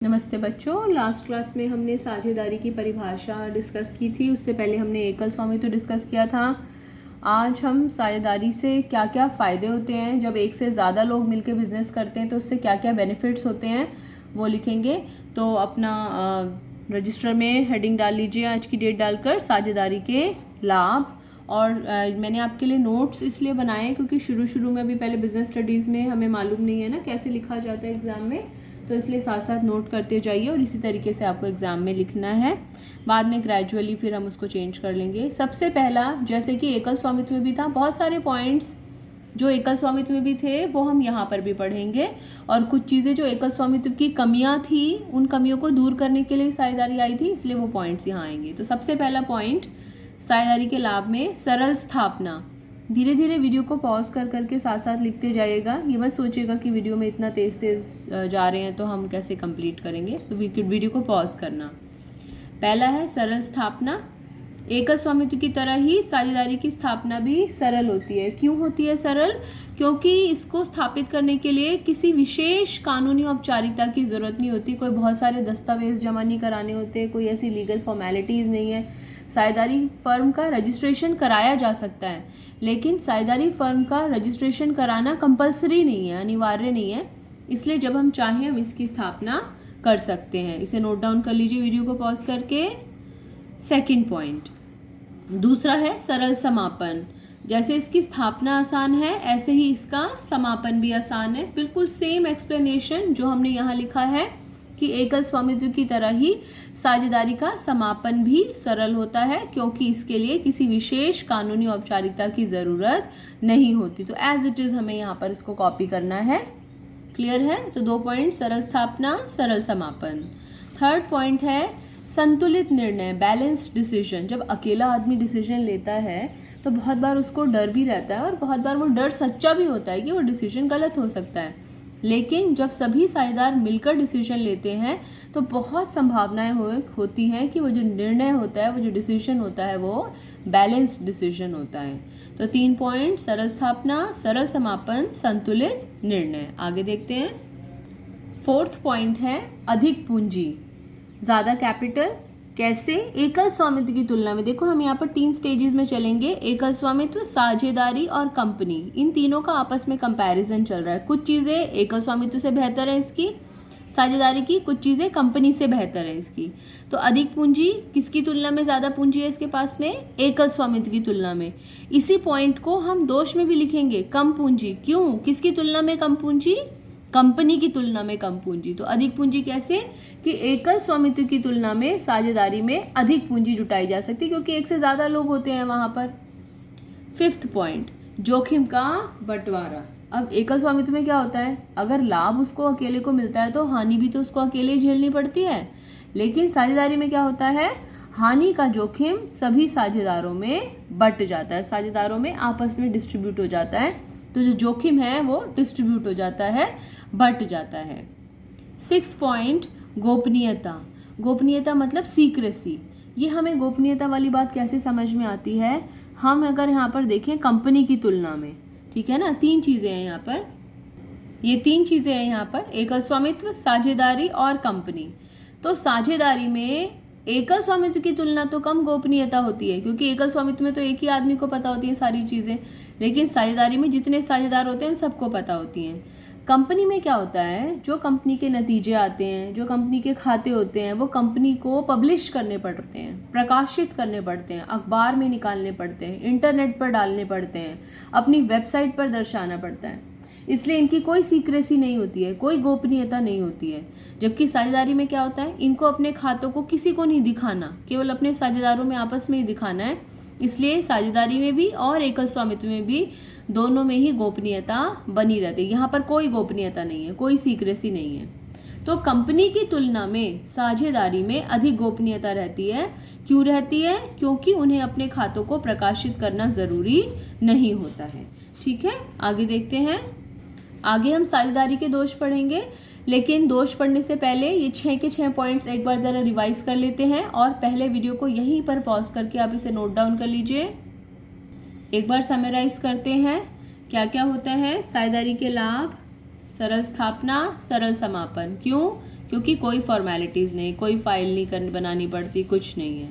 नमस्ते बच्चों, last class में हमने साझेदारी की परिभाषा डिस्कस की थी। उससे पहले हमने एकल स्वामित्व डिस्कस किया था। आज हम साझेदारी से क्या क्या फ़ायदे होते हैं, जब एक से ज़्यादा लोग मिलकर बिजनेस करते हैं तो उससे क्या क्या बेनिफिट्स होते हैं वो लिखेंगे। तो अपना रजिस्टर में हेडिंग डाल लीजिए, आज की डेट डालकर साझेदारी के लाभ। और मैंने आपके लिए नोट्स इसलिए बनाए हैं क्योंकि शुरू में अभी पहले बिजनेस स्टडीज़ में हमें मालूम नहीं है ना कैसे लिखा जाता है एग्ज़ाम में, तो इसलिए साथ साथ नोट करते जाइए और इसी तरीके से आपको एग्ज़ाम में लिखना है। बाद में ग्रेजुअली फिर हम उसको चेंज कर लेंगे। सबसे पहला, जैसे कि एकल स्वामित्व में भी था, बहुत सारे पॉइंट्स जो एकल स्वामित्व में भी थे वो हम यहाँ पर भी पढ़ेंगे। और कुछ चीज़ें जो एकल स्वामित्व की कमियाँ थी, उन कमियों को दूर करने के लिए साझेदारी आई थी, इसलिए वो पॉइंट्स यहाँ आएंगे। तो सबसे पहला पॉइंट साझेदारी के लाभ में सरल स्थापना। धीरे धीरे वीडियो को पॉज कर करके साथ साथ लिखते जाइएगा। ये मत सोचिएगा कि वीडियो में इतना तेज़ जा रहे हैं तो हम कैसे कंप्लीट करेंगे, तो वीडियो को पॉज करना। पहला है सरल स्थापना। एकल स्वामित्व की तरह ही साझेदारी की स्थापना भी सरल होती है। क्यों होती है सरल? क्योंकि इसको स्थापित करने के लिए किसी विशेष कानूनी औपचारिकता की ज़रूरत नहीं होती। कोई बहुत सारे दस्तावेज जमा नहीं कराने होते, कोई ऐसी लीगल फॉर्मेलिटीज़ नहीं है। साझेदारी फर्म का रजिस्ट्रेशन कराया जा सकता है, लेकिन साझेदारी फर्म का रजिस्ट्रेशन कराना कंपलसरी नहीं है, अनिवार्य नहीं है। इसलिए जब हम चाहें हम इसकी स्थापना कर सकते हैं। इसे नोट डाउन कर लीजिए वीडियो को पॉज करके। सेकंड पॉइंट, दूसरा है सरल समापन। जैसे इसकी स्थापना आसान है, ऐसे ही इसका समापन भी आसान है। बिल्कुल सेम एक्सप्लेनेशन जो हमने यहाँ लिखा है कि एकल स्वामित्व की तरह ही साझेदारी का समापन भी सरल होता है, क्योंकि इसके लिए किसी विशेष कानूनी औपचारिकता की ज़रूरत नहीं होती। तो एज इट इज़ हमें यहाँ पर इसको कॉपी करना है। क्लियर है? तो 2 पॉइंट, सरल स्थापना, सरल समापन। थर्ड पॉइंट है संतुलित निर्णय, बैलेंस्ड डिसीजन। जब अकेला आदमी डिसीजन लेता है तो बहुत बार उसको डर भी रहता है, और बहुत बार वो डर सच्चा भी होता है कि वो डिसीजन गलत हो सकता है। लेकिन जब सभी साझेदार मिलकर डिसीजन लेते हैं तो बहुत संभावनाएं होती हैं कि वो जो निर्णय होता है, वो जो डिसीजन होता है, वो बैलेंस्ड डिसीजन होता है। तो 3 पॉइंट, सरल स्थापना, सरल समापन, संतुलित निर्णय। आगे देखते हैं। फोर्थ पॉइंट है अधिक पूंजी, ज़्यादा कैपिटल। कैसे? एकल स्वामित्व की तुलना में। देखो हम यहाँ पर 3 स्टेजेस में चलेंगे, एकल स्वामित्व, साझेदारी और कंपनी। इन तीनों का आपस में कंपैरिजन चल रहा है। कुछ चीज़ें एकल स्वामित्व से बेहतर है इसकी साझेदारी की, कुछ चीज़ें कंपनी से बेहतर है इसकी। तो अधिक पूंजी किसकी तुलना में ज़्यादा पूंजी है इसके पास में? एकल स्वामित्व की तुलना में। इसी पॉइंट को हम दोष में भी लिखेंगे, कम पूंजी। क्यों? किसकी तुलना में कम पूंजी? कंपनी की तुलना में कम पूंजी। तो अधिक पूंजी कैसे? कि एकल स्वामित्व की तुलना में साझेदारी में अधिक पूंजी जुटाई जा सकती है, क्योंकि एक से ज़्यादा लोग होते हैं वहाँ पर। फिफ्थ पॉइंट, जोखिम का बंटवारा। अब एकल स्वामित्व में क्या होता है, अगर लाभ उसको अकेले को मिलता है तो हानि भी तो उसको अकेले ही झेलनी पड़ती है। लेकिन साझेदारी में क्या होता है, हानि का जोखिम सभी साझेदारों में बंट जाता है, साझेदारों में आपस में डिस्ट्रीब्यूट हो जाता है। तो जो जोखिम है वो डिस्ट्रीब्यूट हो जाता है, बंट जाता है। 6 पॉइंट, गोपनीयता। गोपनीयता मतलब सीक्रेसी। ये हमें गोपनीयता वाली बात कैसे समझ में आती है, हम अगर यहाँ पर देखें कंपनी की तुलना में, ठीक है ना, 3 चीज़ें हैं यहाँ पर। ये 3 चीज़ें हैं यहाँ पर, एकल स्वामित्व, साझेदारी और कंपनी। तो साझेदारी में एकल स्वामित्व की तुलना तो कम गोपनीयता होती है, क्योंकि एकल स्वामित्व में तो एक ही आदमी को पता होती है सारी चीज़ें, लेकिन साझेदारी में जितने साझेदार होते हैं उन सबको पता होती हैं। कंपनी में क्या होता है, जो कंपनी के नतीजे आते हैं, जो कंपनी के खाते होते हैं, वो कंपनी को पब्लिश करने पड़ते हैं, प्रकाशित करने पड़ते हैं, अखबार में निकालने पड़ते हैं, इंटरनेट पर डालने पड़ते हैं, अपनी वेबसाइट पर दर्शाना पड़ता है। इसलिए इनकी कोई सीक्रेसी नहीं होती है, कोई गोपनीयता नहीं होती है। जबकि साझेदारी में क्या होता है, इनको अपने खातों को किसी को नहीं दिखाना, केवल अपने साझेदारों में आपस में ही दिखाना है। इसलिए साझेदारी में भी और एकल स्वामित्व में भी, दोनों में ही गोपनीयता बनी रहती है। यहाँ पर कोई गोपनीयता नहीं है, कोई सीक्रेसी नहीं है। तो कंपनी की तुलना में साझेदारी में अधिक गोपनीयता रहती है। क्यों रहती है? क्योंकि उन्हें अपने खातों को प्रकाशित करना ज़रूरी नहीं होता है। ठीक है, आगे देखते हैं। आगे हम साझेदारी के दोष पढ़ेंगे, लेकिन दोष पढ़ने से पहले ये 6 के 6 पॉइंट्स एक बार ज़रा रिवाइज कर लेते हैं। और पहले वीडियो को यहीं पर पॉज करके आप इसे नोट डाउन कर लीजिए। एक बार समराइज करते हैं क्या क्या होता है साझेदारी के लाभ। सरल स्थापना, सरल समापन। क्यों? क्योंकि कोई फॉर्मेलिटीज़ नहीं, कोई फाइल नहीं बनानी पड़ती, कुछ नहीं है।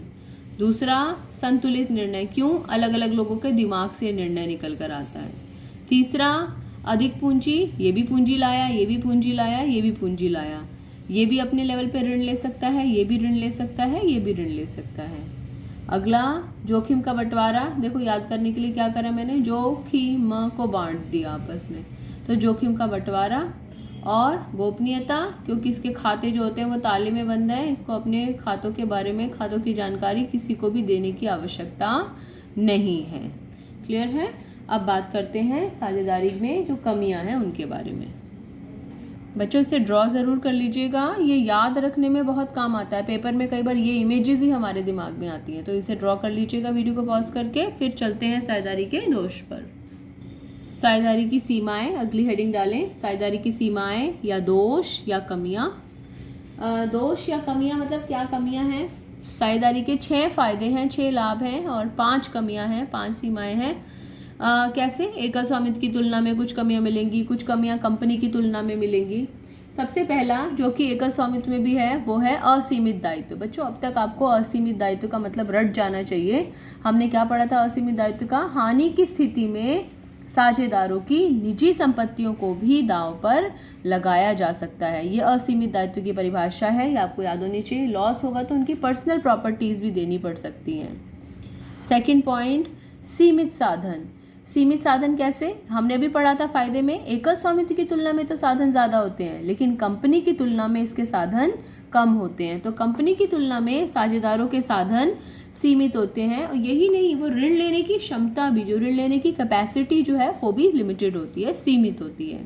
दूसरा, संतुलित निर्णय, क्यों? अलग अलग लोगों के दिमाग से निर्णय निकल कर आता है। तीसरा, अधिक पूंजी, ये भी पूंजी लाया, ये भी पूंजी लाया, ये भी पूंजी लाया, ये भी अपने लेवल पे ऋण ले सकता है, ये भी ऋण ले सकता है, ये भी ऋण ले सकता है। अगला, जोखिम का बंटवारा, देखो याद करने के लिए क्या करा मैंने, जोखिम को बांट दिया आपस में, तो जोखिम का बंटवारा। और गोपनीयता, क्योंकि इसके खाते जो होते हैं वो ताले में बंद हैं, इसको अपने खातों के बारे में, खातों की जानकारी किसी को भी देने की आवश्यकता नहीं है। क्लियर है? अब बात करते हैं साझेदारी में जो कमियां हैं उनके बारे में। बच्चों इसे ड्रॉ ज़रूर कर लीजिएगा, ये याद रखने में बहुत काम आता है। पेपर में कई बार ये इमेजेस ही हमारे दिमाग में आती हैं, तो इसे ड्रॉ कर लीजिएगा वीडियो को पॉज करके। फिर चलते हैं साझेदारी के दोष पर। साझेदारी की सीमाएं, अगली हेडिंग डालें, साझेदारी की सीमाएं या दोष या कमियां। दोष या कमियां मतलब क्या कमियां हैं? साझेदारी के 6 फायदे हैं, 6 लाभ हैं और 5 कमियां हैं, 5 सीमाएं हैं। कैसे? एकल स्वामित्व की तुलना में कुछ कमियां मिलेंगी, कुछ कमियां कंपनी की तुलना में मिलेंगी। सबसे पहला जो कि एकल स्वामित्व में भी है वो है असीमित दायित्व। बच्चों अब तक आपको असीमित दायित्व का मतलब रट जाना चाहिए। हमने क्या पढ़ा था असीमित दायित्व का? हानि की स्थिति में साझेदारों की निजी संपत्तियों को भी दांव पर लगाया जा सकता है। ये असीमित दायित्व की परिभाषा है, ये आपको याद होनी चाहिए। लॉस होगा तो उनकी पर्सनल प्रॉपर्टीज भी देनी पड़ सकती हैं। सेकंड पॉइंट, सीमित साधन। सीमित साधन कैसे? हमने भी पढ़ा था फायदे में, एकल स्वामित्व की तुलना में तो साधन ज़्यादा होते हैं, लेकिन कंपनी की तुलना में इसके साधन कम होते हैं। तो कंपनी की तुलना में साझेदारों के साधन सीमित होते हैं। और यही नहीं, वो ऋण लेने की क्षमता भी, जो ऋण लेने की कैपेसिटी जो है वो भी लिमिटेड होती है, सीमित होती है।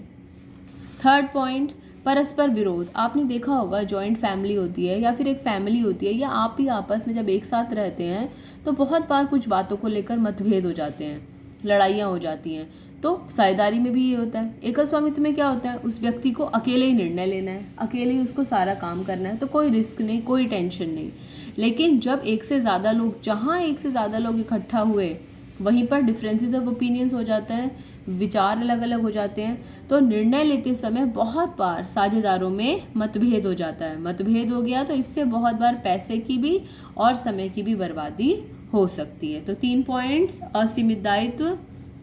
थर्ड पॉइंट, परस्पर विरोध। आपने देखा होगा जॉइंट फैमिली होती है या फिर एक फैमिली होती है, या आप ही आपस में जब एक साथ रहते हैं तो बहुत बार कुछ बातों को लेकर मतभेद हो जाते हैं, लड़ाइयाँ हो जाती हैं। तो साझेदारी में भी ये होता है। एकल स्वामित्व में क्या होता है? उस व्यक्ति को अकेले ही निर्णय लेना है, अकेले ही उसको सारा काम करना है, तो कोई रिस्क नहीं, कोई टेंशन नहीं। लेकिन जब एक से ज़्यादा लोग, जहाँ एक से ज़्यादा लोग इकट्ठा हुए वहीं पर डिफरेंसेस ऑफ ओपिनियंस हो जाता है, विचार अलग अलग हो जाते हैं, तो निर्णय लेते समय बहुत बार साझेदारों में मतभेद हो जाता है। मतभेद हो गया तो इससे बहुत बार पैसे की भी और समय की भी बर्बादी हो सकती है। तो 3 पॉइंट्स, असीमित दायित्व,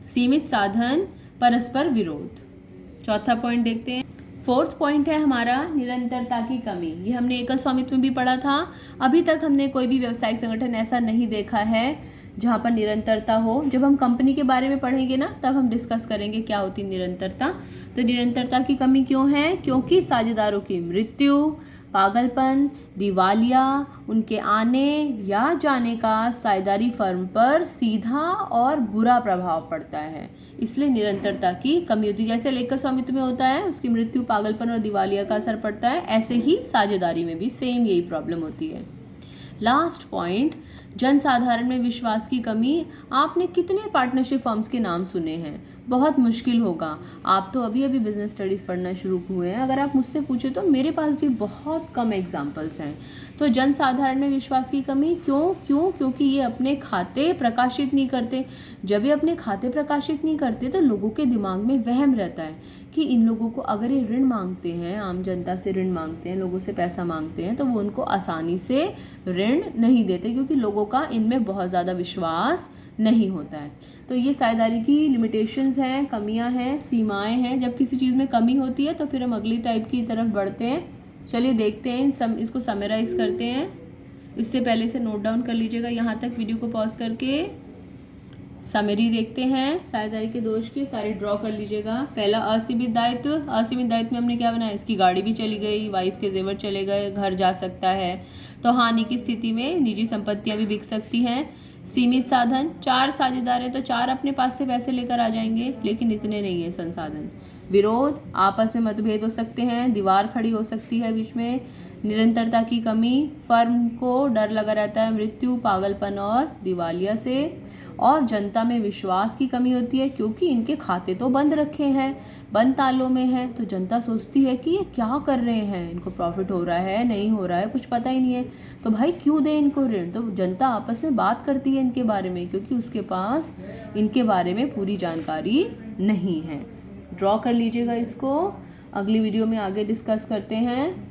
सीमित साधन, परस्पर विरोध। चौथा पॉइंट देखते हैं। फोर्थ पॉइंट है हमारा निरंतरता की कमी। ये हमने एकल स्वामित्व में भी पढ़ा था। अभी तक हमने कोई भी व्यावसायिक संगठन ऐसा नहीं देखा है जहाँ पर निरंतरता हो। जब हम कंपनी के बारे में पढ़ेंगे ना, तब हम डिस्कस करेंगे क्या होती निरंतरता। तो निरंतरता की कमी क्यों है? क्योंकि साझेदारों की मृत्यु, पागलपन, दिवालिया, उनके आने या जाने का साझेदारी फर्म पर सीधा और बुरा प्रभाव पड़ता है, इसलिए निरंतरता की कमी होती है। जैसे एकल स्वामित्व में होता है, उसकी मृत्यु, पागलपन और दिवालिया का असर पड़ता है, ऐसे ही साझेदारी में भी सेम यही प्रॉब्लम होती है। लास्ट पॉइंट, जनसाधारण में विश्वास की कमी। आपने कितने पार्टनरशिप फर्म्स के नाम सुने हैं? बहुत मुश्किल होगा। आप तो अभी अभी बिजनेस स्टडीज़ पढ़ना शुरू हुए हैं। अगर आप मुझसे पूछे तो मेरे पास भी बहुत कम एग्जाम्पल्स हैं। तो जनसाधारण में विश्वास की कमी क्यों? क्योंकि ये अपने खाते प्रकाशित नहीं करते। जब ये अपने खाते प्रकाशित नहीं करते तो लोगों के दिमाग में वहम रहता है कि इन लोगों को, अगर ये ऋण मांगते हैं, आम जनता से ऋण मांगते हैं, लोगों से पैसा मांगते हैं, तो वो उनको आसानी से ऋण नहीं देते, क्योंकि लोगों का इनमें बहुत ज़्यादा विश्वास नहीं होता है। तो ये साझेदारी की लिमिटेशंस हैं, कमियां हैं, सीमाएं हैं। जब किसी चीज़ में कमी होती है तो फिर हम अगली टाइप की तरफ बढ़ते हैं। चलिए देखते हैं, इसको समराइज़ करते हैं। इससे पहले से नोट डाउन कर लीजिएगा, यहाँ तक वीडियो को पॉज करके समरी देखते हैं। साझेदारी के दोष के सारे ड्रॉ कर लीजिएगा। पहला, असीमित दायित्व। असीमित दायित्व में हमने क्या बनाया? इसकी गाड़ी भी चली गई, वाइफ के जेवर चले गए, घर जा सकता है, तो हानि की स्थिति में निजी संपत्तियां भी बिक सकती हैं। सीमित साधन, 4 साझेदार हैं तो 4 अपने पास से पैसे लेकर आ जाएंगे, लेकिन इतने नहीं है संसाधन। विरोध, आपस में मतभेद हो सकते हैं, दीवार खड़ी हो सकती है बीच में। निरंतरता की कमी, फर्म को डर लगा रहता है मृत्यु, पागलपन और दिवालिया से। और जनता में विश्वास की कमी होती है, क्योंकि इनके खाते तो बंद रखे हैं, बंद तालों में हैं, तो जनता सोचती है कि ये क्या कर रहे हैं, इनको प्रॉफिट हो रहा है, नहीं हो रहा है, कुछ पता ही नहीं है, तो भाई क्यों दें इनको ऋण। तो जनता आपस में बात करती है इनके बारे में, क्योंकि उसके पास इनके बारे में पूरी जानकारी नहीं है। ड्रॉ कर लीजिएगा इसको, अगली वीडियो में आगे डिस्कस करते हैं।